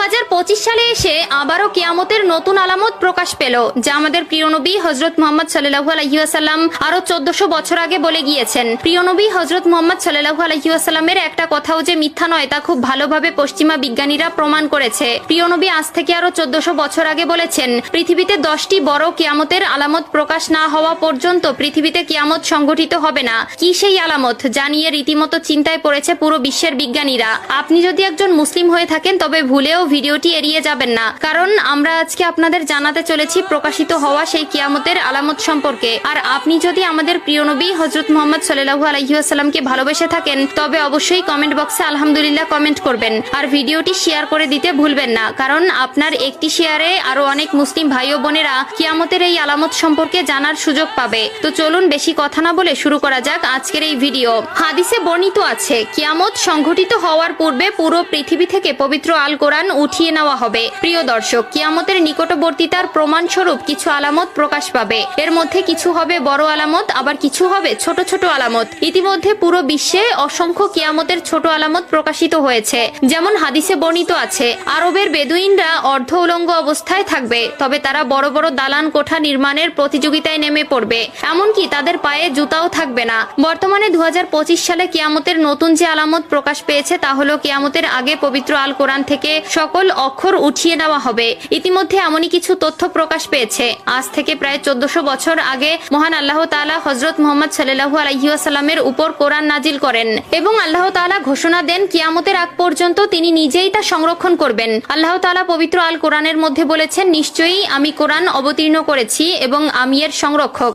2025 সালে এসে আবারও কিয়ামতের নতুন আলামত প্রকাশ পেল, যা আমাদের প্রিয় নবী হযরত মুহাম্মদ সাল্লাল্লাহু আলাইহি ওয়াসাল্লাম আরো 1400 বছর আগে বলে গিয়েছেন। প্রিয় নবী হযরত মুহাম্মদ সাল্লাল্লাহু আলাইহি ওয়াসাল্লামের একটা কথাও যে মিথ্যা নয় তা খুব ভালোভাবে পশ্চিমা বিজ্ঞানীরা প্রমাণ করেছে। প্রিয় নবী আজ থেকে আরো 1400 বছর আগে বলেছেন, পৃথিবীতে 10টি বড় কিয়ামতের আলামত প্রকাশ না হওয়া পর্যন্ত পৃথিবীতে কিয়ামত সংঘটিত হবে না। কি সেই আলামত যা নিয়ে রীতিমতো চিন্তায় পড়েছে পুরো বিশ্বের বিজ্ঞানীরা? আপনি যদি একজন মুসলিম হয়ে থাকেন তবে ভুলেও ভিডিওটি এড়িয়ে যাবেন না, কারণ আমরা আজকে আপনাদের জানাতে চলেছি প্রকাশিত হওয়া সেই কিয়ামতের আলামত সম্পর্কে। আর আপনি যদি আমাদের প্রিয় নবী হযরত মুহাম্মদ সাল্লাল্লাহু আলাইহি ওয়াসাল্লামকে ভালোবেসে থাকেন তবে অবশ্যই কমেন্ট বক্সে আলহামদুলিল্লাহ কমেন্ট করবেন আর ভিডিওটি শেয়ার করে দিতে ভুলবেন না, কারণ আপনার একটি শেয়ারে আরো অনেক মুসলিম ভাই ও বোনেরা কিয়ামতের এই আলামত সম্পর্কে জানার সুযোগ পাবে। তো চলুন বেশি কথা না বলে শুরু করা যাক আজকের এই ভিডিও। হাদিসে বর্ণিত আছে, কিয়ামত সংঘটিত হওয়ার পূর্বে পুরো পৃথিবী থেকে পবিত্র আল কোরআন উঠিয়ে নেওয়া হবে। প্রিয় দর্শক, কিয়ামতের নিকটবর্তীতার প্রমাণ স্বরূপ কিছু আলামত প্রকাশ পাবে। এর মধ্যে কিছু হবে বড় আলামত, আবার কিছু হবে ছোট ছোট আলামত। ইতিমধ্যে পুরো বিশ্বে অসংখ্য কিয়ামতের ছোট আলামত প্রকাশিত হয়েছে। যেমন হাদিসে বর্ণিত আছে, আরবের বেদুইনরা অর্ধ উলঙ্গ অবস্থায় থাকবে, তবে তারা বড় বড় দালান কোঠা নির্মাণের প্রতিযোগিতায় নেমে পড়বে, এমনকি তাদের পায়ে জুতাও থাকবে না। বর্তমানে 2025 সালে কিয়ামতের নতুন যে আলামত প্রকাশ পেয়েছে তা হলো কিয়ামতের আগে পবিত্র আল কোরআন থেকে সকল অক্ষর উঠিয়ে নেওয়া হবে। ইতিমধ্যে এমনই কিছু তথ্য প্রকাশ পেয়েছে। আজ থেকে প্রায় 1400 বছর আগে মহান আল্লাহ তাআলা হযরত মুহাম্মদ সাল্লাল্লাহু আলাইহি ওয়াসাল্লামের উপর কোরআন নাজিল করেন এবং আল্লাহ তাআলা ঘোষণা দেন কিয়ামতের আগ পর্যন্ত তিনি নিজেই তা সংরক্ষণ করবেন। আল্লাহ তাআলা পবিত্র আল কোরআনের মধ্যে বলেছেন, নিশ্চয়ই আমি কোরআন অবতীর্ণ করেছি এবং আমি এর সংরক্ষক।